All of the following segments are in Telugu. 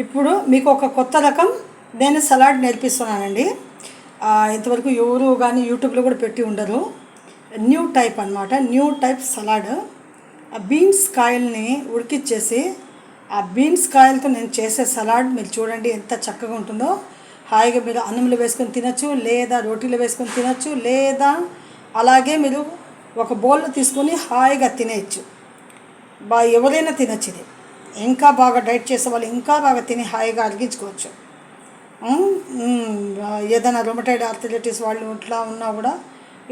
ఇప్పుడు మీకు ఒక కొత్త రకం నేను సలాడ్ నేర్పిస్తున్నానండి. ఇంతవరకు ఎవరు కానీ యూట్యూబ్లో కూడా పెట్టి ఉండరు. న్యూ టైప్ అనమాట, న్యూ టైప్ సలాడ్. ఆ బీన్స్ కాయల్ని ఉడికిచ్చేసి ఆ బీన్స్ కాయలతో నేను చేసే సలాడ్ మీరు చూడండి ఎంత చక్కగా ఉంటుందో. హాయిగా మీరు అన్నంలో వేసుకొని తినచ్చు, లేదా రోటీలో వేసుకొని తినచ్చు, లేదా అలాగే మీరు ఒక బౌల్లో తీసుకొని హాయిగా తినేయచ్చు. ఎవరైనా తినచ్చు. ఇది ఇంకా బాగా డైట్ చేసే వాళ్ళు ఇంకా బాగా తిని హాయిగా అరిగించుకోవచ్చు. ఏదైనా రొమటైడ్ ఆర్థరైటిస్ వాళ్ళు ఇట్లా ఉన్నా కూడా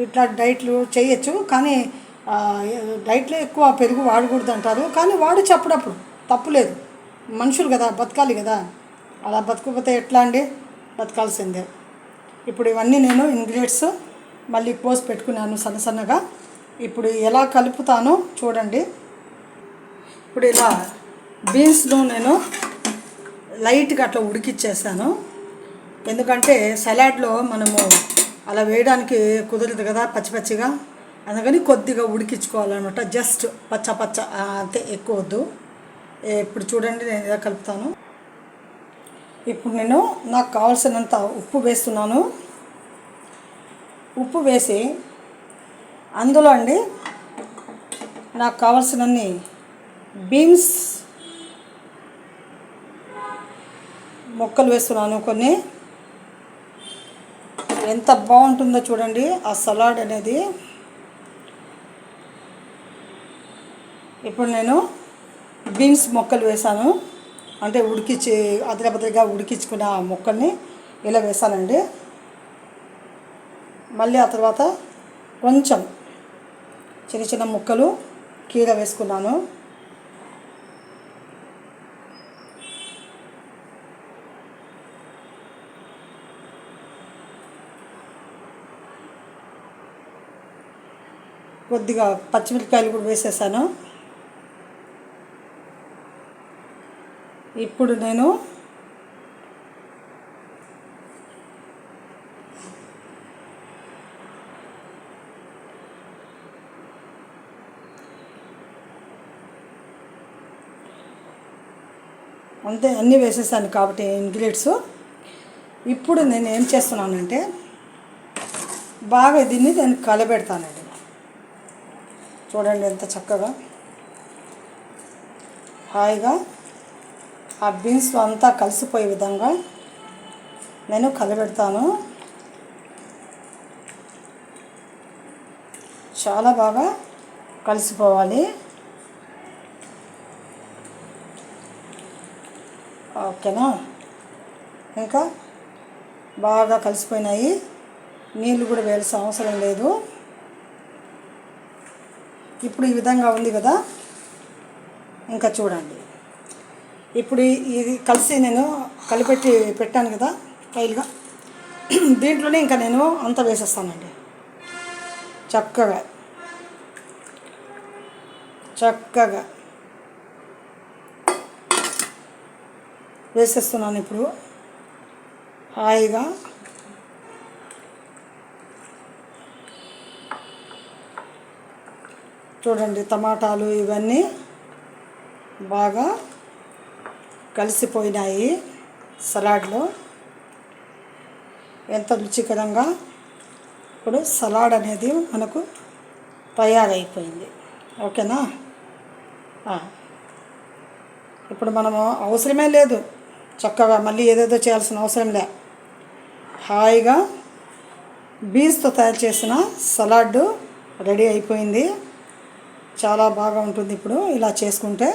ఇట్లా డైట్లు చేయొచ్చు. కానీ డైట్లో ఎక్కువ పెరుగు వాడకూడదు అంటారు. కానీ వాడచ్చు అప్పుడప్పుడు, తప్పులేదు. మనుషులు కదా, బతకాలి కదా. అలా బతకపోతే ఎట్లా అండి? బతకాల్సిందే. ఇప్పుడు ఇవన్నీ నేను ఇంగ్రీడియంట్స్ మళ్ళీ పోసి పెట్టుకున్నాను సన్న సన్నగా. ఇప్పుడు ఎలా కలుపుతానో చూడండి. ఇప్పుడు ఇలా బీన్స్ను నేను లైట్గా అట్లా ఉడికిచ్చేసాను. ఎందుకంటే సలాడ్లో మనము అలా వేయడానికి కుదరదు కదా పచ్చిగా. అందుకని కొద్దిగా ఉడికించుకోవాలన్నమాట. జస్ట్ పచ్చ అంతే, ఎక్కువ వద్దు. ఇప్పుడు చూడండి నేను ఇలా కలుపుతాను. ఇప్పుడు నేను నాకు కావాల్సినంత ఉప్పు వేస్తున్నాను. ఉప్పు వేసి అందులో అండి నాకు కావాల్సినన్ని బీన్స్ ముక్కలు వేస్తున్నాను కొన్ని. ఎంత బాగుంటుందో చూడండి ఆ సలాడ్ అనేది. ఇప్పుడు నేను బీన్స్ ముక్కలు వేసాను, అంటే ఉడికించి అదరబదరగా ఉడికించుకున్న ఆ ముక్కల్ని ఇలా వేసానండి. మళ్ళీ ఆ తర్వాత కొంచెం చిన్న ముక్కలు కీర వేసుకున్నాను. కొద్దిగా పచ్చిమిరపకాయలు కూడా వేసేసాను. ఇప్పుడు నేను అంతే అన్నీ వేసేసాను కాబట్టి ఇంగ్రీడియంట్స్. ఇప్పుడు నేను ఏం చేస్తున్నానంటే బాగా దీన్ని నేను కలబెడతానండి. చూడండి ఎంత చక్కగా హాయిగా ఆ బీన్స్లో అంతా కలిసిపోయే విధంగా నేను కలబెడతాను. చాలా బాగా కలిసిపోవాలి. ఓకేనా? ఇంకా బాగా కలిసిపోయినాయి. నీళ్ళు కూడా వేయాల్సిన అవసరం లేదు. ఇప్పుడు ఈ విధంగా ఉంది కదా. ఇంకా చూడండి, ఇప్పుడు ఇది కలిసి నేను కలిపెట్టి పెట్టాను కదా కైలుగా. దీంట్లోనే ఇంకా నేను అంతా వేసేస్తానండి. చక్కగా వేసేస్తున్నాను. ఇప్పుడు హాయిగా చూడండి టమాటాలు ఇవన్నీ బాగా కలిసిపోయినాయి సలాడ్లో. ఎంత రుచికరంగా ఇప్పుడు సలాడ్ అనేది మనకు తయారైపోయింది. ఓకేనా? ఇప్పుడు మనము అవసరమే లేదు, చక్కగా మళ్ళీ ఏదేదో చేయాల్సిన అవసరం లే. హాయిగా బీన్స్తో తయారు చేసిన సలాడ్ రెడీ అయిపోయింది. చాలా బాగా ఉంటుంది. ఇప్పుడు ఇలా చేసుకుంటే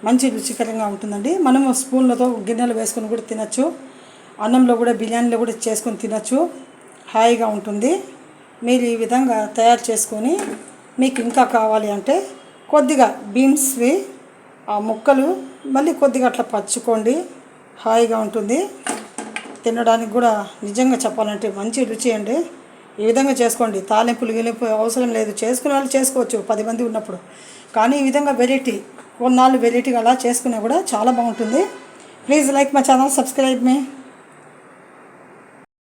మంచి రుచికరంగా ఉంటుందండి. మనము స్పూన్లతో గిన్నెలు వేసుకొని కూడా తినచ్చు. అన్నంలో కూడా, బిర్యానీలో కూడా చేసుకొని తినచ్చు. హాయిగా ఉంటుంది. మీరు ఈ విధంగా తయారు చేసుకొని మీకు ఇంకా కావాలి అంటే కొద్దిగా బీన్స్వి ఆ ముక్కలు మళ్ళీ కొద్దిగా అట్లా పరుచుకోండి. హాయిగా ఉంటుంది. తినడానికి కూడా నిజంగా చెప్పాలంటే మంచి రుచి అండి. ఈ విధంగా చేసుకోండి. తాలింపులు అవసరం లేదు. చేసుకునే వాళ్ళు చేసుకోవచ్చు 10 మంది ఉన్నప్పుడు. కానీ ఈ విధంగా వెరైటీ, కొన్నాళ్ళు వెరైటీగా అలా చేసుకునే కూడా చాలా బాగుంటుంది. Please like my channel, subscribe me.